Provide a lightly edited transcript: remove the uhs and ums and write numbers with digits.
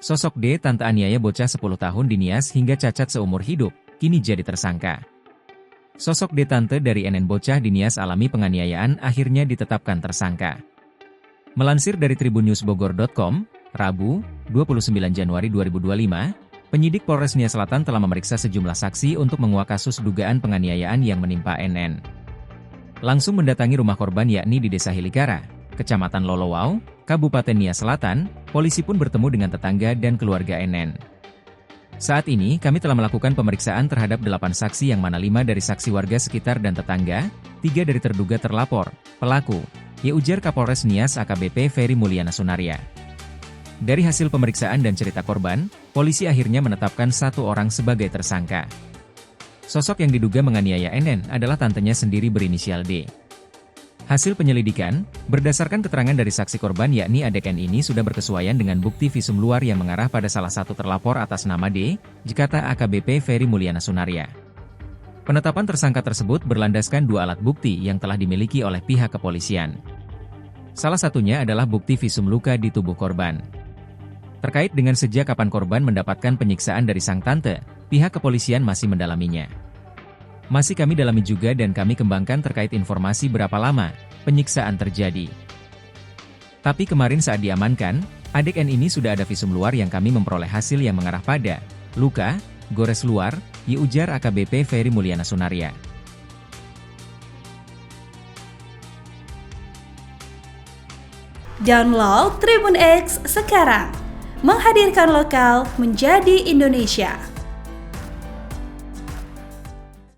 Sosok D, tante aniaya bocah 10 tahun di Nias hingga cacat seumur hidup, kini jadi tersangka. Sosok D, tante dari NN bocah di Nias alami penganiayaan akhirnya ditetapkan tersangka. Melansir dari tribunnewsbogor.com, Rabu, 29 Januari 2025, penyidik Polres Nias Selatan telah memeriksa sejumlah saksi untuk menguak kasus dugaan penganiayaan yang menimpa NN. Langsung mendatangi rumah korban yakni di Desa Hilikara, Kecamatan Lolowau, Kabupaten Nias Selatan, polisi pun bertemu dengan tetangga dan keluarga NN. Saat ini, kami telah melakukan pemeriksaan terhadap 8 saksi yang mana 5 dari saksi warga sekitar dan tetangga, 3 dari terduga terlapor, pelaku, ujar Kapolres Nias AKBP Ferry Mulyana Sunaria. Dari hasil pemeriksaan dan cerita korban, polisi akhirnya menetapkan 1 orang sebagai tersangka. Sosok yang diduga menganiaya NN adalah tantenya sendiri berinisial D. Hasil penyelidikan, berdasarkan keterangan dari saksi korban yakni adik N ini sudah berkesuaian dengan bukti visum luar yang mengarah pada salah satu terlapor atas nama D, kata AKBP Ferry Mulyana Sunaria. Penetapan tersangka tersebut berlandaskan 2 alat bukti yang telah dimiliki oleh pihak kepolisian. Salah satunya adalah bukti visum luka di tubuh korban. Terkait dengan sejak kapan korban mendapatkan penyiksaan dari sang tante, pihak kepolisian masih mendalaminya. Masih kami dalami juga dan kami kembangkan terkait informasi berapa lama penyiksaan terjadi. Tapi kemarin saat diamankan, adik N ini sudah ada visum luar yang kami memperoleh hasil yang mengarah pada luka, gores luar, ujar AKBP Ferry Mulyana Sunaria. Download Tribun X sekarang, menghadirkan lokal menjadi Indonesia.